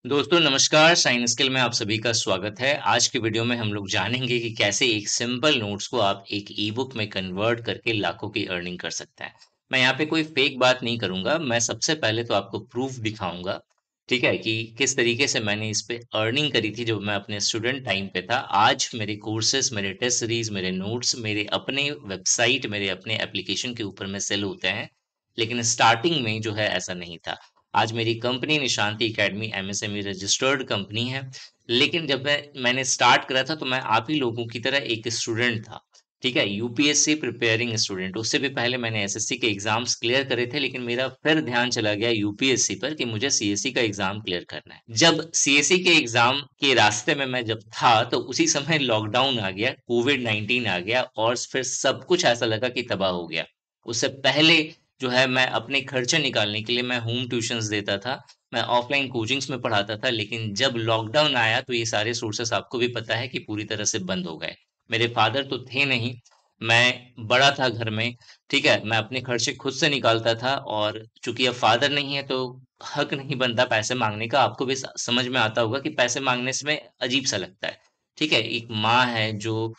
दोस्तों नमस्कार, sign skill में आप सभी का स्वागत है। आज की वीडियो में हम लोग जानेंगे कि कैसे एक सिंपल नोट्स को आप एक ई बुक में कन्वर्ट करके लाखों की अर्निंग कर सकते हैं। मैं यहाँ पे कोई फेक बात नहीं करूँगा, मैं सबसे पहले तो आपको प्रूफ दिखाऊँगा, ठीक है? कि किस तरीके से मैंने इस पे अर्निंग करी थी जब मैं अपने स्टूडेंट टाइम पे था। आज मेरे कोर्सेज़, मेरे टेस्ट सीरीज़, मेरे नोट्स, मेरे अपने वेबसाइट, मेरे अपने एप्लीकेशन के ऊपर में सेल होते हैं। लेकिन स्टार्टिंग में जो है ऐसा नहीं था। आज मेरी company Nishanti academy MSME registered company है। लेकिन जब मैंने स्टार्ट करा था तो मैं आप ही लोगों की तरह एक स्टूडेंट था। ठीक है? UPSC preparing student. उससे भी पहले मैंने एसएससी के एग्ज़ाम्स क्लियर करे थे, लेकिन मेरा फिर ध्यान चला गया यूपीएससी पर कि मुझे सीएससी का एग्ज़ाम क्लियर करना है। जब सीएससी के एग्ज़ाम के रास्ते में मैं जब था तो उसी समय लॉकडाउन आ गया, कोविड-19 आ गया और फिर सब कुछ ऐसा लगा कि तबाह हो गया। उससे पहले जो है मैं अपने खर्चे निकालने के लिए मैं होम ट्यूशन्स देता था। मैं ऑफ़लाइन कोचिंग्स में पढ़ाता था, लेकिन जब लॉकडाउन आया तो ये सारे सोर्सेस आपको भी पता है कि पूरी तरह से बंद हो गए। मेरे फ़ादर तो थे नहीं, मैं बड़ा था घर में, ठीक है? मैं अपने खर्चे खुद से निकालता था और चूँकि अब फ़ादर नहीं है तो हक नहीं बनता पैसे माँगने का। आपको भी समझ में आता होगा कि पैसे माँगने में अजीब-सा लगता है, ठीक है? एक माँ है जो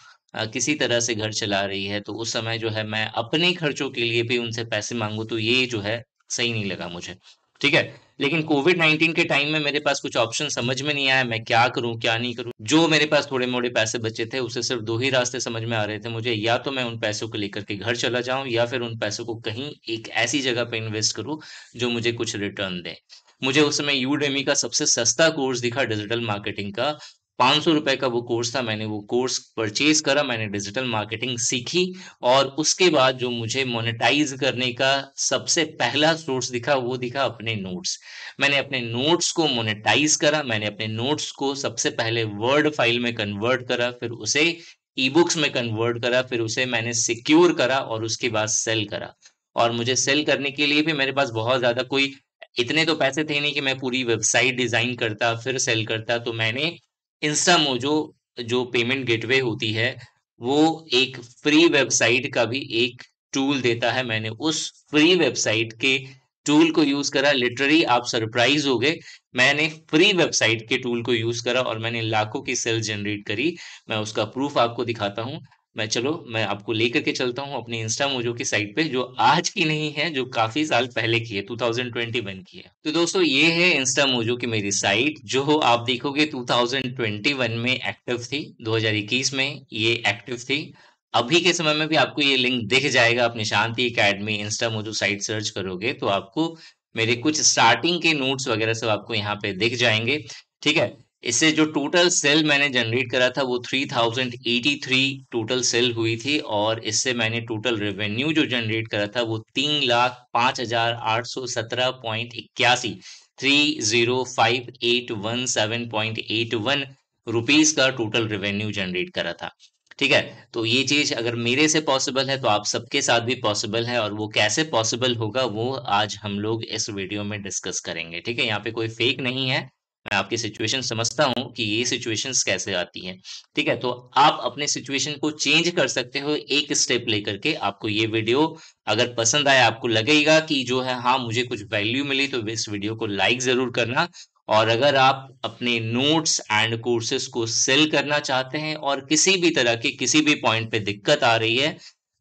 किसी तरह से घर चला रही है, तो उस समय जो है मैं अपने खर्चों के लिए भी उनसे पैसे माँगूँ तो ये जो है सही नहीं लगा मुझे, ठीक है? लेकिन कोविड-19 के टाइम में मेरे पास कुछ ऑप्शन समझ में नहीं आया, मैं क्या करूँ, क्या नहीं करूँ? जो मेरे पास थोड़े-मोड़े पैसे बचे थे, उससे सिर्फ़ 2 ही रास्ते समझ में आ रहे थे मुझे, या तो मैं उन पैसों को लेकर के घर चला जाऊँ या फिर उन पैसों को कहीं एक ऐसी जगह पे इन्वेस्ट करूँ, जो मुझे कुछ रिटर्न दे। मुझे उस समय यूडेमी का सबसे सस्ता कोर्स दिखा डिजिटल मार्केटिंग का, ₹500 का वो कोर्स था, मैंने वो कोर्स परचेज़ करा, मैंने डिजिटल मार्केटिंग सीखी और उसके बाद जो मुझे मोनेटाइज़ करने का सबसे पहला सोर्स दिखा, वो दिखा अपने नोट्स। मैंने अपने नोट्स को मोनेटाइज़ करा, मैंने अपने नोट्स को सबसे पहले वर्ड फ़ाइल में कन्वर्ट करा, फिर उसे ई-बुक्स में कन्वर्ट करा, फिर उसे मैंने सिक्योर करा और उसके बाद सेल करा। और मुझे सेल करने के लिए भी मेरे पास बहुत ज़्यादा कोई इतने तो पैसे थे नहीं कि मैं पूरी वेबसाइट डिज़ाइन करता, फिर सेल करता, तो मैंने इंस्टामोजो जो पेमेंट गेटवे होती है, वो एक फ्री वेबसाइट का भी एक टूल देता है। मैंने उस फ्री वेबसाइट के टूल को यूज़ करा, लिटरली आप सरप्राइज़ होगे। मैंने फ्री वेबसाइट के टूल को यूज़ करा और मैंने लाखों की सेल जनरेट करी। मैं उसका प्रूफ़ आपको दिखाता हूँ। मैं आपको लेकर के चलता हूँ अपनी इंस्टामोजो की साइट पे, जो आज की नहीं है, जो काफ़ी साल पहले की है, 2021 की है। तो दोस्तों ये है इंस्टामोजो की मेरी साइट, जो आप देखोगे 2021 में एक्टिव थी, 2021 में ये एक्टिव थी। अभी के समय में भी आपको ये लिंक दिख जाएगा, आप निशांति एकेडमी इंस्टामोजो साइट सर्च करोगे तो आपको मेरे कुछ स्टार्टिंग के नोट्स वगैरह सब आपको यहाँ पे दिख जाएँगे, ठीक है? इससे जो टोटल सेल मैंने जनरेट करा था वो 3083 टोटल सेल हुई थी और इससे मैंने टोटल रेवेन्यू जो जनरेट करा था वो 3,05,817.81 305,817.81 रुपीस का टोटल रेवेन्यू जनरेट करा था। ठीक है? तो ये चीज़ अगर मेरे से पॉसिबल है तो आप सबके साथ भी पॉसिबल है और वो कैसे पॉसिबल होगा वो आज हम लोग इस वीडियो में डिस्कस करेंगे। ठीक है? यहाँ पे कोई फेक नहीं है। मैं आपकी सिचुएशन समझता हूँ कि ये सिचुएशंस कैसे आती हैं। ठीक है? तो आप अपने सिचुएशन को चेंज कर सकते हो एक स्टेप लेकर के। आपको ये वीडियो अगर पसंद आया, आपको लगेगा कि जो है हाँ, मुझे कुछ वैल्यू मिली तो इस वीडियो को लाइक ज़रूर करना। और अगर आप अपने नोट्स एंड कोर्सेज़ को सेल करना चाहते हैं और किसी भी तरह के किसी भी पॉइंट पे दिक्कत आ रही है,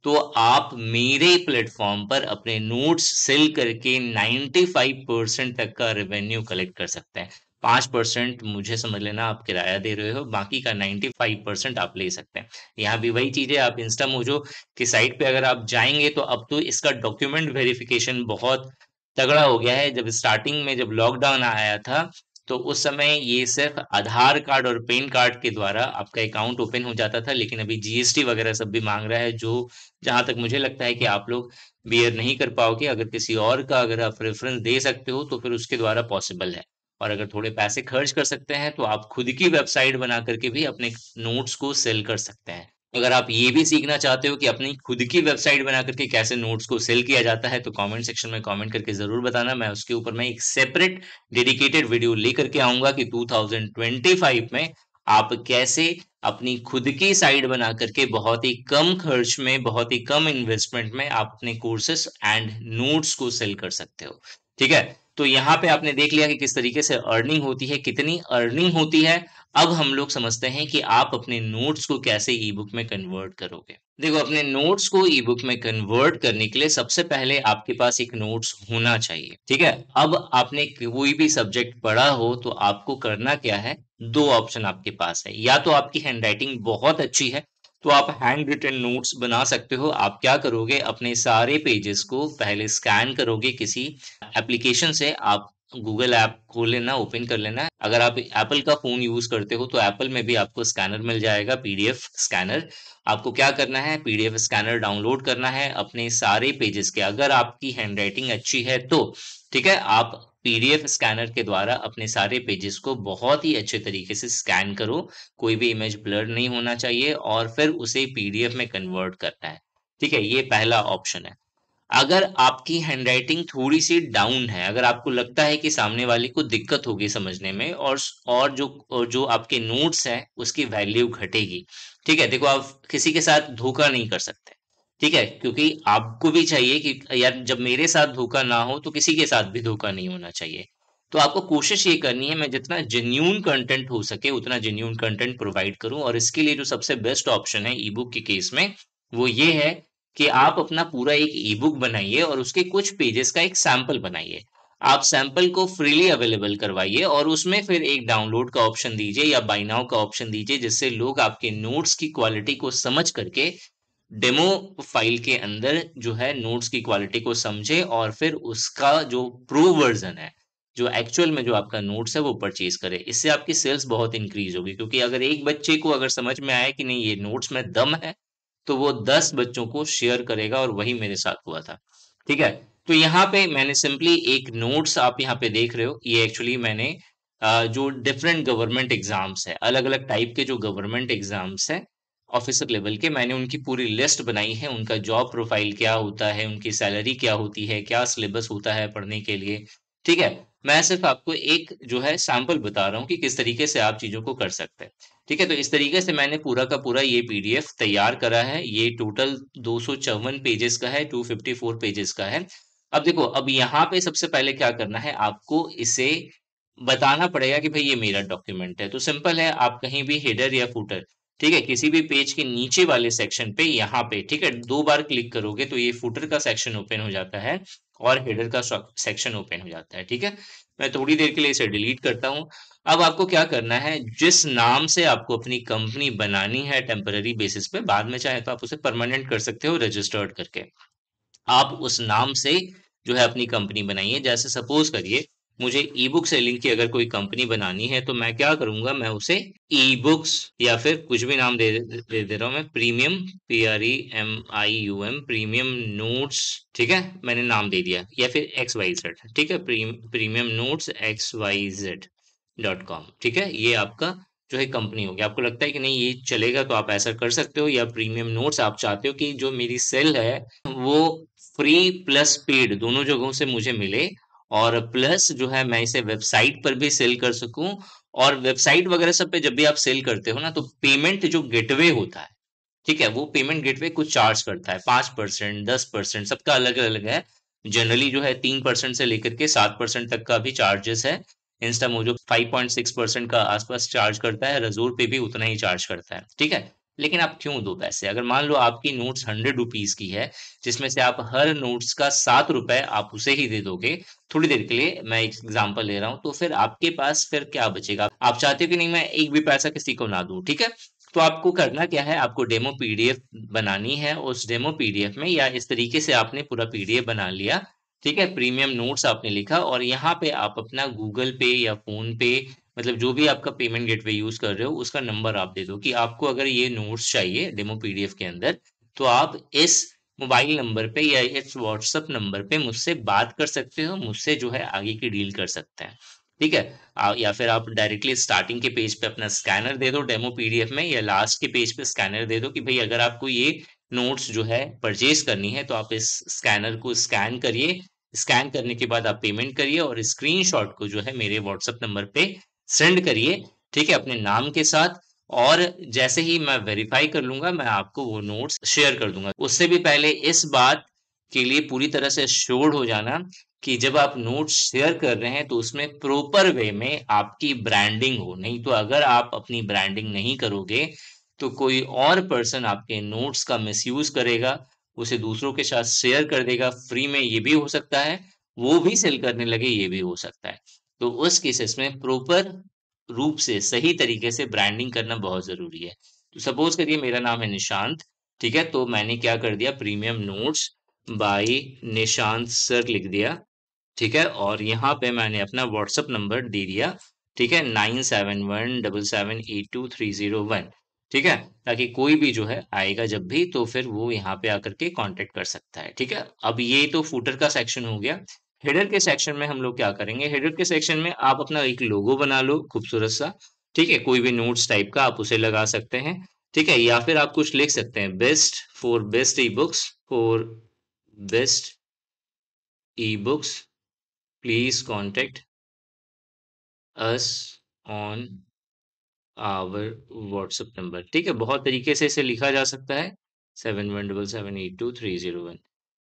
तो आप मेरे प्लेटफ़ॉर्म पर अपने नोट्स सेल करके 95% तक का रेवेन्यू कलेक्ट कर सकते हैं। 5% मुझे समझ लेना आप किराया दे रहे हो, बाकी का 95% आप ले सकते हैं। यहाँ भी वही चीज़ है, आप इंस्टामोजो की साइट पे अगर आप जाएँगे तो अब तो इसका डॉक्यूमेंट वेरिफ़िकेशन बहुत तगड़ा हो गया है। जब स्टार्टिंग में जब लॉकडाउन आया था, तो उस समय ये सिर्फ़ आधार कार्ड और पैन कार्ड के द्वारा आपका अकाउंट ओपन हो जाता था, लेकिन अभी जीएसटी वगैरह सब भी माँग रहा है, जो जहाँ तक मुझे लगता है कि आप लोग बियर नहीं कर पाओगे। अगर किसी और का अगर आप रेफ़रेंस दे सकते हो, तो फिर उसके द्वारा पॉसिबल है। और अगर थोड़े पैसे खर्च कर सकते हैं, तो आप खुद की वेबसाइट बना कर के भी अपने नोट्स को सेल कर सकते हैं। अगर आप ये भी सीखना चाहते हो कि अपनी खुद की वेबसाइट बना करके कैसे नोट्स को सेल किया जाता है, तो कमेंट सेक्शन में कमेंट करके ज़रूर बताना। मैं उसके ऊपर मैं एक सेपरेट डेडिकेटेड वीडियो लेकर के आऊँगा कि 2025 में आप कैसे अपनी खुद की साइट बना करके बहुत ही कम खर्च में, बहुत ही कम इन्वेस्टमेंट में आप अपने कोर्सेज़ एंड नोट्स को सेल कर सकते हो। ठीक है? तो यहाँ पे आपने देख लिया कि किस तरीके से अर्निंग होती है, कितनी अर्निंग होती है। अब हम लोग समझते हैं कि आप अपने नोट्स को कैसे ई बुक में कन्वर्ट करोगे। देखो, अपने नोट्स को ई बुक में कन्वर्ट करने के लिए सबसे पहले आपके पास एक नोट्स होना चाहिए, ठीक है। अब आपने कोई भी सब्जेक्ट पढ़ा हो तो आपको करना क्या है, दो ऑप्शन आपके पास है। या तो आपकी हैंडराइटिंग बहुत अच्छी है तो आप हैंड रिटन नोट्स बना सकते हो। आप क्या करोगे, अपने सारे पेजेस को पहले स्कैन करोगे किसी एप्लीकेशन से। आप गूगल ऐप खोल लेना, ओपन कर लेना। अगर आप एप्पल का फोन यूज करते हो तो एप्पल में भी आपको स्कैनर मिल जाएगा, पीडीएफ स्कैनर। आपको क्या करना है, पीडीएफ स्कैनर डाउनलोड करना है अपने सारे पेजेस के। अगर आपकी हैंडराइटिंग अच्छी है तो ठीक है, आप पीडीएफ स्कैनर के द्वारा अपने सारे पेजेस को बहुत ही अच्छे तरीके से स्कैन करो। कोई भी इमेज ब्लर नहीं होना चाहिए और फिर उसे पीडीएफ में कन्वर्ट करना है, ठीक है। ये पहला ऑप्शन है। अगर आपकी हैंडराइटिंग थोड़ी-सी डाउन है, अगर आपको लगता है कि सामने वाले को दिक्कत होगी समझने में और जो आपके नोट्स हैं, उसकी वैल्यू घटेगी, ठीक है? देखो, आप किसी के साथ धोखा नहीं कर सकते, ठीक है? क्योंकि आपको भी चाहिए कि यार जब मेरे साथ धोखा ना हो, तो किसी के साथ भी धोखा नहीं होना चाहिए। तो आपको कोशिश ये करनी है, मैं जितना जेन्युइन कंटेंट हो सके, उतना जेन्युइन कंटेंट प्रोवाइड करूँ और इसके लिए जो सबसे बेस्ट ऑप्शन है ई-बुक के केस में, वो ये है कि आप अपना पूरा एक ई बुक बनाइए और उसके कुछ पेजेस का एक सैंपल बनाइए। आप सैंपल को फ्रीली अवेलेबल करवाइए और उसमें फिर एक डाउनलोड का ऑप्शन दीजिए या बाय नाउ का ऑप्शन दीजिए, जिससे लोग आपके नोट्स की क्वालिटी को समझ करके डेमो फाइल के अंदर जो है नोट्स की क्वालिटी को समझे और फिर उसका जो प्रो वर्जन है, जो एक्चुअल में जो आपका नोट्स है वो परचेज करे। इससे आपकी सेल्स बहुत इंक्रीज होगी, क्योंकि अगर एक बच्चे को अगर समझ में आया कि नहीं ये नोट्स में दम है, तो वो 10 बच्चों को शेयर करेगा और वही मेरे साथ हुआ था। ठीक है? तो यहाँ पे मैंने सिंपली एक नोट्स आप यहाँ पे देख रहे हो, ये एक्चुअली मैंने जो डिफरेंट गवर्नमेंट एग्जाम्स है, अलग-अलग टाइप के जो गवर्नमेंट एग्जाम्स है, ऑफिसर लेवल के, मैंने उनकी पूरी लिस्ट बनाई है। उनका जॉब प्रोफाइल क्या होता है, उनकी सैलरी क्या होती है, क्या सिलेबस होता है पढ़ने के लिए। ठीक है? मैं सिर्फ आपको एक जो है सैंपल बता रहा हूँ कि किस तरीके से आप चीज़ों को कर सकते हैं। ठीक है? तो इस तरीके से मैंने पूरा का पूरा ये पीडीएफ तैयार करा है। ये टोटल 254 पेजेस का है, 254 पेजेस का है। अब देखो, अब यहाँ पे सबसे पहले क्या करना है, आपको इसे बताना पड़ेगा कि भई ये मेरा डॉक्यूमेंट है। तो सिंपल है, आप कहीं भी हेडर या फुटर, ठीक है? किसी भी पेज के नीचे वाले सेक्शन पे यहाँ पे, ठीक है? 2 बार क्लिक करोगे तो ये फुटर का सेक्शन ओपन हो जाता है और हेडर का सेक्शन ओपन हो जाता है, ठीक है? मैं थोड़ी देर के लिए इसे डिलीट करता हूँ। अब आपको क्या करना है, जिस नाम से आपको अपनी कंपनी बनानी है टेम्परेरी बेसिस पे, बाद में चाहे तो आप उसे परमानेंट कर सकते हो रजिस्टर्ड करके। आप उस नाम से जो है अपनी कंपनी बनाइए। जैसे सपोज करिए मुझे ई बुक सेलिंग की अगर कोई कंपनी बनानी है तो मैं क्या करूंगा, मैं उसे ई बुक्स या फिर कुछ भी नाम दे रहा हूं मैं, प्रीमियम, PREMIUM, प्रीमियम नोट्स, ठीक है, मैंने नाम दे दिया, या फिर XYZ, ठीक है, प्रीमियम नोट्स XYZ.com, ठीक है। ये आपका जो है कंपनी होगी। आपको लगता है कि नहीं ये चलेगा तो आप ऐसा कर सकते हो, या प्रीमियम नोट्स आप चाहते हो कि जो मेरी सेल है वो फ्री प्लस पेड दोनों जगहों से मुझे मिले, और प्लस जो है मैं इसे वेबसाइट पर भी सेल कर सकूं। और वेबसाइट वगैरह सब पे जब भी आप सेल करते हो ना, तो पेमेंट जो गेटवे होता है, ठीक है, वो पेमेंट गेटवे कुछ चार्ज करता है, 5%, 10%, सबका अलग अलग है। जनरली जो है 3% से लेकर के 7% तक का भी चार्जेस है। इंस्टामोजो 5.6% का आसपास चार्ज करता है, रजूर पे भी उतना ही चार्ज करता है, ठीक है। लेकिन आप क्यों दो पैसे, अगर मान लो आपकी नोट्स 100 रुपीज की है, जिसमें से आप हर नोट्स का 7 रुपए आप उसे ही दे दोगे थोड़ी देर के लिए, मैं एक एग्जांपल ले रहा हूं, तो फिर आपके पास फिर क्या बचेगा। आप चाहते हो कि नहीं मैं एक भी पैसा किसी को ना दूं, ठीक है। तो आपको करना क्या है, आपको डेमो पीडीएफ बनानी है। उस डेमो पीडीएफ में, या इस तरीके से आपने पूरा पीडीएफ बना लिया, ठीक है, प्रीमियम नोट्स आपने लिखा, और यहाँ पे आप अपना गूगल पे या फोन पे, मतलब जो भी आपका पेमेंट गेटवे यूज कर रहे हो उसका नंबर आप दे दो कि आपको अगर ये नोट्स चाहिए डेमो पीडीएफ के अंदर, तो आप इस मोबाइल नंबर पे या इस व्हाट्सएप नंबर पे मुझसे बात कर सकते हो, मुझसे जो है आगे की डील कर सकते हैं, ठीक है। या फिर आप डायरेक्टली स्टार्टिंग के पेज पे अपना स्कैनर दे दो डेमो पीडीएफ में, या लास्ट के पेज पे स्कैनर दे दो कि भाई अगर आपको ये नोट्स जो है परचेज करनी है तो आप इस स्कैनर को स्कैन करिए। स्कैन करने के बाद आप पेमेंट करिए और स्क्रीनशॉट को जो है मेरे व्हाट्सएप नंबर पे सेंड करिए, ठीक है, अपने नाम के साथ। और जैसे ही मैं वेरीफाई कर लूंगा, मैं आपको वो नोट्स शेयर कर दूंगा। उससे भी पहले इस बात के लिए पूरी तरह से श्योर हो जाना कि जब आप नोट्स शेयर कर रहे हैं तो उसमें प्रॉपर वे में आपकी ब्रांडिंग हो। नहीं तो अगर आप अपनी ब्रांडिंग नहीं करोगे तो कोई और पर्सन आपके नोट्स का मिसयूज करेगा, उसे दूसरों के साथ शेयर कर देगा फ्री में, ये भी हो सकता है, वो भी सेल करने लगे, ये भी हो सकता है। तो उस केसेस में प्रॉपर रूप से सही तरीके से ब्रांडिंग करना बहुत जरूरी है। तो सपोज करिए मेरा नाम है निशांत, ठीक है, तो मैंने क्या कर दिया, premium notes by Nishant sir लिख दिया, ठीक है, और यहाँ पे मैंने अपना व्हाट्सअप नंबर दे दिया, ठीक है, 9717782301, ठीक है, ताकि कोई भी जो है आएगा जब भी तो फिर वो यहाँ पे आकर के कांटेक्ट कर सकता है, ठीक है। अब ये तो फूटर का सेक्शन हो गया। हेडर के सेक्शन में हम लोग क्या करेंगे, हेडर के सेक्शन में आप अपना एक लोगो बना लो खूबसूरत सा, ठीक है, कोई भी नोट्स टाइप का आप उसे लगा सकते हैं, ठीक है, या फिर आप कुछ लिख सकते हैं, best e books, for best e books please contact us on our WhatsApp number, ठीक है, बहुत तरीके से इसे लिखा जा सकता है, 7177823001,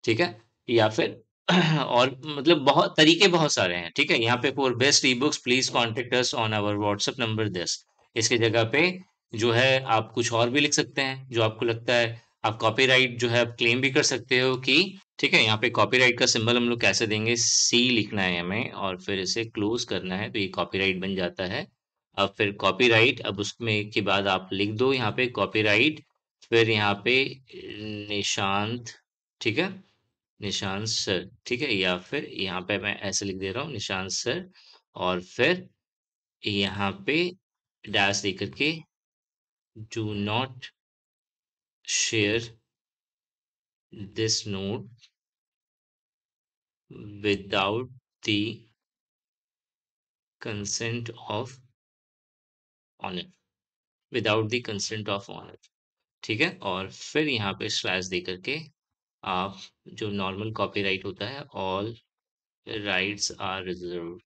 ठीक है, या फिर और मतलब बहुत तरीके बहुत सारे हैं, ठीक है। यहाँ पे for best e books please contact us on our WhatsApp number this, इसके जगह पे जो है आप कुछ और भी लिख सकते हैं जो आपको लगता है। आप कॉपीराइट जो है आप क्लेम भी कर सकते हो कि, ठीक है, यहाँ पे कॉपीराइट का सिंबल हम लोग कैसे देंगे, सी लिखना है हमें और फिर इसे क्लोज करना है तो ये कॉपीराइट बन जाता है। अब फिर कॉपीराइट, अब उसमें के बाद आप लिख दो यहाँ पे कॉपीराइट, फिर यहाँ पे निशांत, ठीक है, निशांत सर, ठीक है, या फिर यहाँ पे मैं ऐसे लिख दे रहा हूँ निशांत सर, और फिर यहाँ पे डैश दे करके do not share this note without the consent of owner, without the consent of owner, ठीक है, और फिर यहाँ पे स्लैश दे करके आप जो नॉर्मल कॉपीराइट होता है, ऑल राइट्स आर रिजर्व,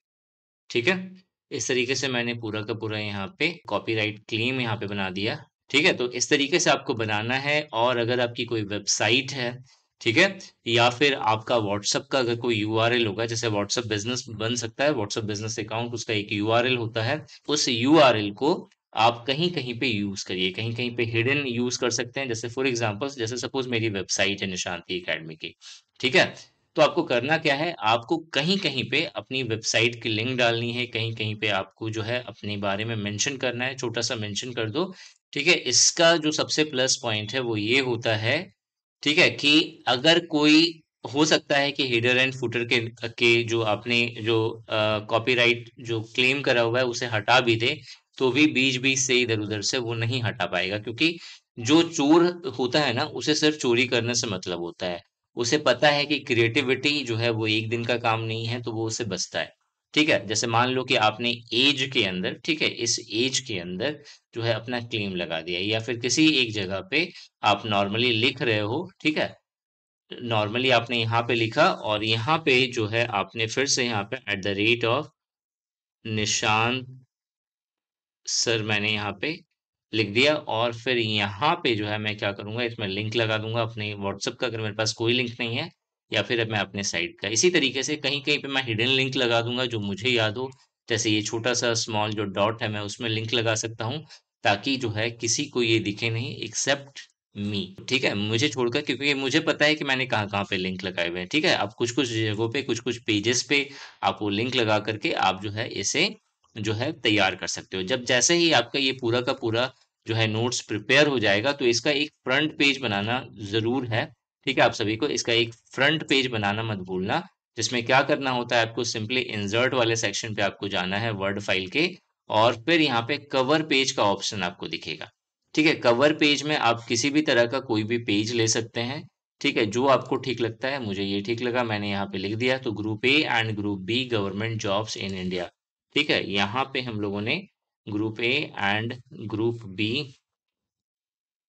ठीक है। इस तरीके से मैंने पूरा का पूरा यहाँ पे कॉपीराइट क्लेम यहाँ पे बना दिया, ठीक है। तो इस तरीके से आपको बनाना है। और अगर आपकी कोई वेबसाइट है, ठीक है, या फिर आपका व्हाट्सएप का अगर कोई यूआरएल होगा, जैसे व्हाट्सएप बिजनेस बन सकता है, व्हाट्सएप बिजनेस अकाउंट उसका एक यूआरएल होता है, उस यूआरएल को आप कहीं कहीं पे यूज करिए, कहीं कहीं पे हिडन यूज कर सकते हैं। जैसे फॉर एग्जांपल, जैसे सपोज मेरी वेबसाइट है निशांति एकेडमी की, ठीक है, तो आपको करना क्या है, आपको कहीं कहीं पे अपनी वेबसाइट की लिंक डालनी है, कहीं कहीं पे आपको जो है अपने बारे में मेंशन करना है, छोटा सा मेंशन कर दो, ठीक है। इसका जो सबसे प्लस पॉइंट है वो ये होता है, ठीक है, कि अगर कोई, हो सकता है कि हेडर एंड फुटर के जो आपने जो कॉपीराइट जो क्लेम करा हुआ है उसे हटा भी दे, तो भी बीच बीच से इधर उधर से वो नहीं हटा पाएगा, क्योंकि जो चोर होता है ना उसे सिर्फ चोरी करने से मतलब होता है, उसे पता है कि क्रिएटिविटी जो है वो एक दिन का काम नहीं है, तो वो उसे बचता है, ठीक है। जैसे मान लो कि आपने एज के अंदर, ठीक है, इस एज के अंदर जो है अपना क्लेम लगा दिया, या फिर किसी एक जगह पे आप नॉर्मली लिख रहे हो, ठीक है, नॉर्मली आपने यहाँ पे लिखा और यहाँ पे जो है आपने फिर से यहाँ पे @ निशांत सर मैंने यहाँ पे लिख दिया, और फिर यहाँ पे जो है मैं क्या करूंगा, इसमें लिंक लगा दूंगा अपने व्हाट्सएप का, अगर मेरे पास कोई लिंक नहीं है, या फिर अब मैं अपने साइट का इसी तरीके से कहीं कहीं पे मैं हिडन लिंक लगा दूंगा जो मुझे याद हो। जैसे ये छोटा सा स्मॉल जो डॉट है मैं उसमें लिंक लगा सकता हूँ, ताकि जो है किसी को ये दिखे नहीं एक्सेप्ट मी, ठीक है, मुझे छोड़कर, क्योंकि मुझे पता है कि मैंने कहाँ कहाँ पे लिंक लगाए हुए हैं, ठीक है। आप कुछ कुछ जगहों पे कुछ कुछ पेजेस पे आप वो लिंक लगा करके आप जो है इसे जो है तैयार कर सकते हो। जब जैसे ही आपका ये पूरा का पूरा जो है नोट्स प्रिपेयर हो जाएगा तो इसका एक फ्रंट पेज बनाना जरूर है, ठीक है। आप सभी को इसका एक फ्रंट पेज बनाना मत भूलना, जिसमें क्या करना होता है, आपको सिंपली इंसर्ट वाले सेक्शन पे आपको जाना है वर्ड फाइल के, और फिर यहाँ पे कवर पेज का ऑप्शन आपको दिखेगा, ठीक है। कवर पेज में आप किसी भी तरह का कोई भी पेज ले सकते हैं, ठीक है, जो आपको ठीक लगता है। मुझे ये ठीक लगा, मैंने यहाँ पे लिख दिया, तो group A and group B government jobs in India, ठीक है। यहाँ पे हम लोगों ने group A and group B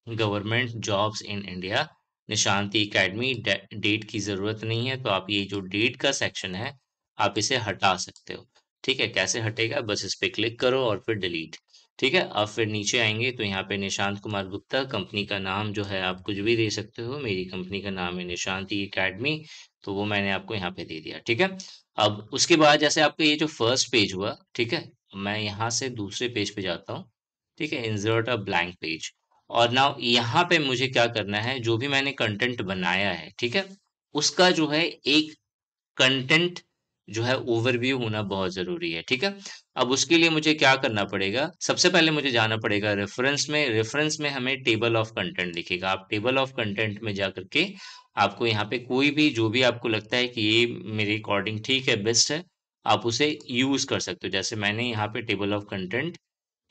government jobs in India, Nishanti academy, date की जरूरत नहीं है, तो आप ये जो डेट का सेक्शन है आप इसे हटा सकते हो, ठीक है। कैसे हटेगा, बस इस पे क्लिक करो और फिर डिलीट, ठीक है, अब फिर नीचे आएँगे तो यहाँ पे निशांत कुमार गुप्ता, कंपनी का नाम जो है आप कुछ भी दे सकते हो। मेरी कंपनी का नाम है निशांति अकेडमी, तो वो मैंने आपको यहाँ पे दे दिया, ठीक है। अब उसके बाद जैसे आपका ये जो फर्स्ट पेज हुआ, ठीक है, मैं यहाँ से दूसरे पेज पे जाता हूँ, ठीक है, इंसर्ट अ ब्लैंक पेज। और नाउ यहाँ पे मुझे क्या करना है, जो भी मैंने कंटेंट बनाया है, ठीक है, उसका जो है एक कंटेंट जो है ओवरव्यू होना बहुत ज़रूरी है, ठीक है? अब उसके लिए मुझे क्या करना पड़ेगा, सबसे पहले मुझे जाना पड़ेगा रेफ़रेंस में हमें टेबल ऑफ कंटेंट दिखेगा। आप टेबल ऑफ कंटेंट में जाकर के आपको यहाँ पे कोई भी जो भी आपको लगता है कि ये मेरे अकॉर्डिंग ठीक है, बेस्ट है, आप उसे यूज़ कर सकते हो। जैसे मैंने यहाँ पे टेबल ऑफ कंटेंट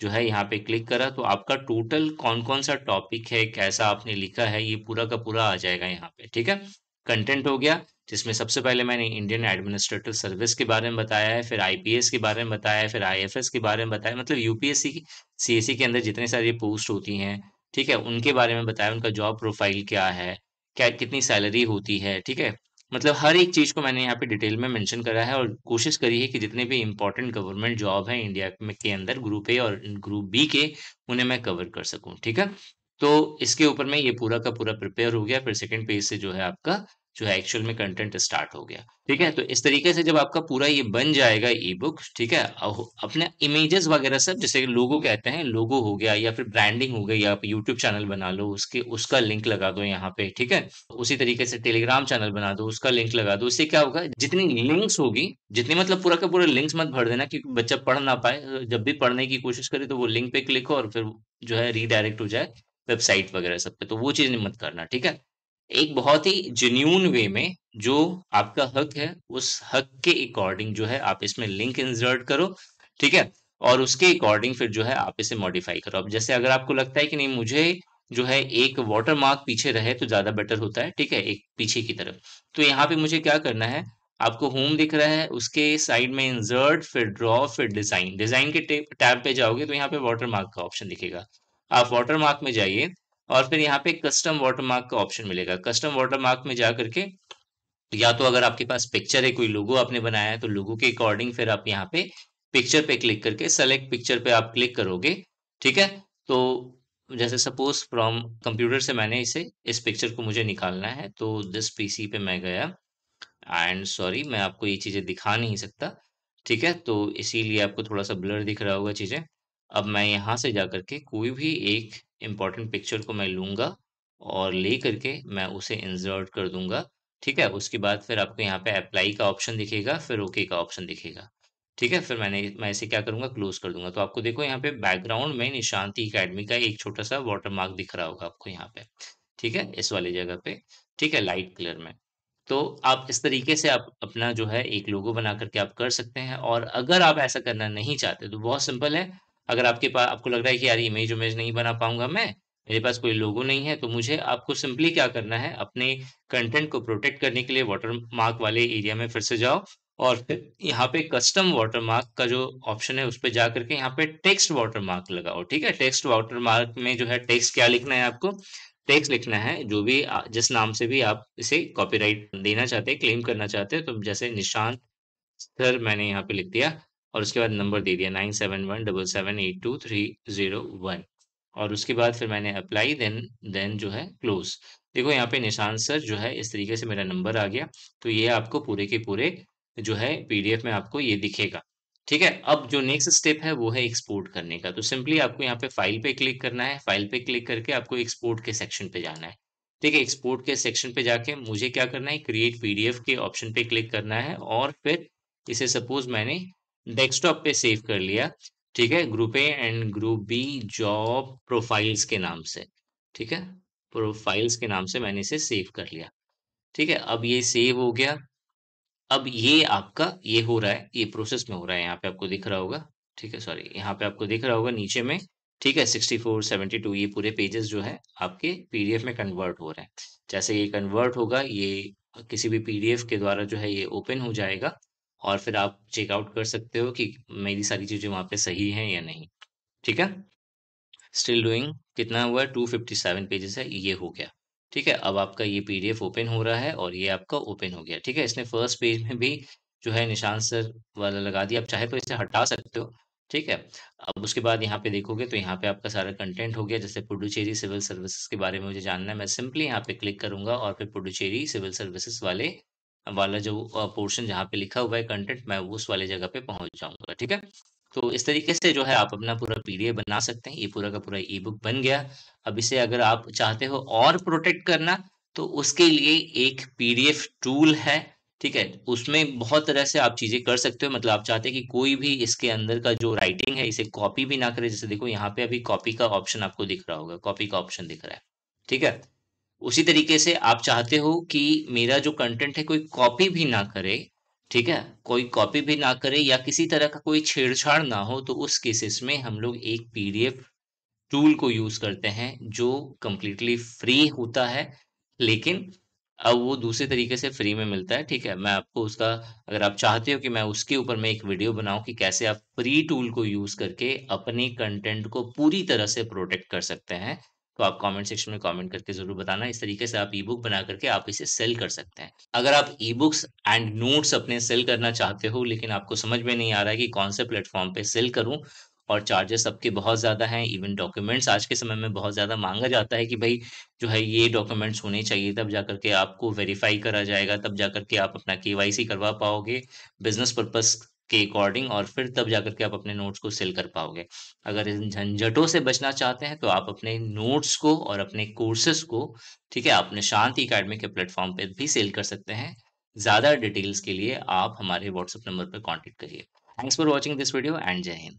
जो है यहाँ पे क्लिक करा तो आपका टोटल कौन-कौन सा टॉपिक है, कैसा आपने लिखा है, ये पूरा का पूरा आ जाएगा यहाँ पे, ठीक है? कंटेंट हो गया, जिसमें सबसे पहले मैंने इंडियन एडमिनिस्ट्रेटिव सर्विस के बारे में बताया है, फिर आईपीएस के बारे में बताया है, फिर आईएफएस के बारे में बताया, मतलब यूपीएससी की सीएसई के अंदर जितने सारी पोस्ट होती हैं, ठीक है? उनके बारे में बताया, उनका जॉब प्रोफाइल क्या है, क्या कितनी सैलरी होती है, ठीक है? मतलब हर एक चीज़ को मैंने यहाँ पे डिटेल में मेंशन करा है और कोशिश करी है कि जितने भी इम्पोर्टेंट गवर्नमेंट जॉब हैं इंडिया में के अंदर ग्रुप ए और ग्रुप बी के, उन्हें मैं कवर कर सकूँ, ठीक है? तो इसके ऊपर में ये पूरा का पूरा प्रिपेयर हो गया, फिर सेकंड पेज से जो है आपका जो है एक्चुअल में कंटेंट स्टार्ट हो गया, ठीक है? तो इस तरीके से जब आपका पूरा ये बन जाएगा ई-बुक, ठीक है? अपने इमेजेस वगैरह सब जैसे लोगो कहते हैं, लोगो हो गया या फिर ब्रांडिंग हो गई, आप यूट्यूब चैनल बना लो, उसके उसका लिंक लगा दो यहाँ पे, ठीक है? उसी तरीके से टेलीग्राम चैनल बना दो, उसका लिंक लगा दो। इससे क्या होगा, जितनी लिंक्स होगी, जितनी मतलब पूरा का पूरा लिंक्स मत भर देना क्योंकि बच्चा पढ़ ना पाए। जब भी पढ़ने की कोशिश करे तो वो लिंक पे क्लिक हो और फिर जो है रीडायरेक्ट हो जाए वेबसाइट वगैरह सब पे, तो वो चीज़ मत करना, ठीक है? एक बहुत ही जेन्युइन वे में जो आपका हक है, उस हक के अकॉर्डिंग जो है आप इसमें लिंक इंसर्ट करो, ठीक है? और उसके अकॉर्डिंग फिर जो है आप इसे मॉडिफाई करो। अब जैसे अगर आपको लगता है कि नहीं मुझे जो है एक वाटर मार्क पीछे रहे तो ज़्यादा बेटर होता है, ठीक है? एक पीछे की तरफ। तो यहाँ पे मुझे क्या करना है, आपको होम दिख रहा है, उसके साइड में इंसर्ट, फिर ड्रॉ, फिर डिज़ाइन। डिज़ाइन के टैब पे जाओगे तो यहाँ पे वाटर मार्क का ऑप्शन दिखेगा। आप वाटर मार्क में जाइए और फिर यहाँ पे कस्टम वाटरमार्क का ऑप्शन मिलेगा। कस्टम वाटरमार्क में जा करके या तो अगर आपके पास पिक्चर है, कोई लोगो आपने बनाया है, तो लोगो के अकॉर्डिंग फिर आप यहाँ पे पिक्चर पे क्लिक करके सेलेक्ट पिक्चर पे आप क्लिक करोगे, ठीक है? तो जैसे सपोज फ्रॉम कंप्यूटर से मैंने इस पिक्चर को मुझे निकालना है, तो दिस पीसी पे मैं गया एंड सॉरी मैं आपको ये चीज़ें दिखा नहीं सकता, ठीक है? तो इसीलिए आपको थोड़ा-सा ब्लर दिख रहा होगा चीज़ें। अब मैं यहाँ से जाकर के कोई भी एक इम्पोर्टेंट पिक्चर को मैं लूँगा और ले करके मैं उसे इंसर्ट कर दूँगा, ठीक है? उसके बाद फिर आपको यहाँ पे अप्लाई का ऑप्शन दिखेगा, फिर ओके का ऑप्शन दिखेगा, ठीक है? फिर मैं इसे क्या करूँगा क्लोज़ कर दूँगा। तो आपको देखो यहाँ पे बैकग्राउंड में निशांति अकेडमी का एक छोटा-सा वाटरमार्क दिख रहा होगा आपको यहाँ पे, ठीक है? इस वाली जगह पे, ठीक है? लाइट कलर में। तो आप इस तरीके से आप अपना जो है एक लोगो बना करके आप कर सकते हैं और अगर आप ऐसा करना नहीं चाहते तो बहुत सिंपल है। अगर आपके पास आपको लग रहा है कि यार इमेज उमेज नहीं बना पाऊंगा मैं, मेरे पास कोई लोगो नहीं है, तो मुझे आपको सिंपली क्या करना है, अपने कंटेंट को प्रोटेक्ट करने के लिए वाटर मार्क वाले एरिया में फिर से जाओ और फिर यहाँ पे कस्टम वाटर मार्क का जो ऑप्शन है उस पर जा करके यहाँ पे टेक्स्ट वाटर मार्क लगाओ, ठीक है? टेक्स्ट वाटर मार्क में जो है टेक्स्ट क्या लिखना है आपको, टेक्स्ट लिखना है जो भी जिस नाम से भी आप इसे कॉपीराइट देना चाहते हैं, क्लेम करना चाहते हैं, तो जैसे निशांत सर मैंने यहाँ पे लिख दिया और उसके बाद नंबर दे दिया 9717782301 और उसके बाद फिर मैंने अप्लाई देन जो है क्लोज। देखो यहाँ पे निशांत सर जो है इस तरीके से मेरा नंबर आ गया, तो ये आपको पूरे के पूरे जो है पीडीएफ में आपको ये दिखेगा, ठीक है? अब जो नेक्स्ट स्टेप है वो है एक्सपोर्ट करने का, तो सिंपली आपको यहाँ पे फाइल पे क्लिक करना है, फाइल पे क्लिक करके आपको एक्सपोर्ट के सेक्शन पे जाना है, ठीक है? एक्सपोर्ट के सेक्शन पे जाके मुझे क्या करना है, क्रिएट पीडीएफ के ऑप्शन पे क्लिक करना है और फिर इसे सपोज मैंने डेस्कटॉप पे सेव कर लिया, ठीक है? Group A and group B job profiles के नाम से, ठीक है? प्रोफाइल्स के नाम से मैंने इसे सेव कर लिया, ठीक है? अब ये सेव हो गया। अब ये आपका ये हो रहा है, ये प्रोसेस में हो रहा है, यहाँ पे आपको दिख रहा होगा, ठीक है? सॉरी, यहाँ पे आपको दिख रहा होगा नीचे में, ठीक है? 64 72 ये पूरे पेजेस जो है आपके पीडीएफ में कन्वर्ट हो रहे हैं। जैसे ये कन्वर्ट होगा, ये किसी भी पीडीएफ के द्वारा जो है ये ओपन हो जाएगा और फिर आप चेकआउट कर सकते हो कि मेरी सारी चीजें वहां पे सही हैं या नहीं, ठीक है? स्टिल डूइंग कितना हुआ, 257 पेजेस है, ये हो गया, ठीक है? अब आपका ये पीडीएफ ओपन हो रहा है और ये आपका ओपन हो गया, ठीक है? इसने फर्स्ट पेज में भी जो है निशान सर वाला लगा दिया, आप चाहे तो इसे हटा सकते हो, ठीक है? अब उसके बाद यहाँ पे देखोगे तो यहाँ पे आपका सारा कंटेंट हो गया। जैसे पुडुचेरी सिविल सर्विसेज़ के बारे में मुझे जानना है, मैं सिंपली यहाँ पे क्लिक करूँगा और फिर पुडुचेरी सिविल सर्विसेज़ वाला जो पोर्शन जहाँ पे लिखा हुआ है कंटेंट, मैं उस वाले जगह पे पहुँच जाऊँगा, ठीक है? तो इस तरीके से जो है आप अपना पूरा पीडीएफ बना सकते हैं। ये पूरा का पूरा ई-बुक बन गया। अब इसे अगर आप चाहते हो और प्रोटेक्ट करना, तो उसके लिए एक पीडीएफ टूल है, ठीक है? उसमें बहुत तरह से आप चीज़ें कर सकते हो। मतलब आप चाहते हैं कि कोई भी इसके अंदर का जो राइटिंग है इसे कॉपी भी ना करे। जैसे देखो यहाँ पे अभी कॉपी का ऑप्शन आपको दिख रहा होगा, कॉपी का ऑप्शन दिख रहा है, ठीक है? उसी तरीके से आप चाहते हो कि मेरा जो कंटेंट है कोई कॉपी भी ना करे, ठीक है? कोई कॉपी भी ना करे या किसी तरह का कोई छेड़छाड़ ना हो, तो उस केसेस में हम लोग एक पीडीएफ टूल को यूज़ करते हैं जो कंप्लीटली फ्री होता है, लेकिन अब वो दूसरे तरीके से फ्री में मिलता है, ठीक है? मैं आपको उसका, अगर आप चाहते हो कि मैं उसके ऊपर मैं एक वीडियो बनाऊँ कि कैसे आप फ्री टूल को यूज़ करके अपने कंटेंट को पूरी तरह से प्रोटेक्ट कर सकते हैं, तो आप कमेंट सेक्शन में कमेंट करके ज़रूर बताना। इस तरीके से आप ई-बुक बना करके आप इसे सेल कर सकते हैं। अगर आप ई-बुक्स एंड नोट्स अपने सेल करना चाहते हो, लेकिन आपको समझ में नहीं आ रहा है कि कौन से प्लेटफ़ॉर्म पे सेल करूँ, और चार्जेस सबके बहुत ज़्यादा हैं, इवन डॉक्यूमेंट्स आज के समय में बहुत ज़्यादा माँगा जाता है कि भई जो है ये डॉक्यूमेंट्स होने चाहिए, तब जाकर के आपको वेरीफ़ाई करा जाएगा, तब जाकर के आप अपना केवाईसी करवा पाओगे बिज़नेस पर्पज़ के अकॉर्डिंग, और फिर तब जाकर के आप अपने नोट्स को सेल कर पाओगे। अगर इन झंझटों से बचना चाहते हैं, तो आप अपने नोट्स को और अपने कोर्सेज़ को, ठीक है, अपने शांति अकेडमी के प्लेटफ़ॉर्म पे भी सेल कर सकते हैं। ज़्यादा डिटेल्स के लिए आप हमारे व्हाट्सएप नंबर पे कॉन्टैक्ट करिए। Thanks for watching this video and जय हिंद।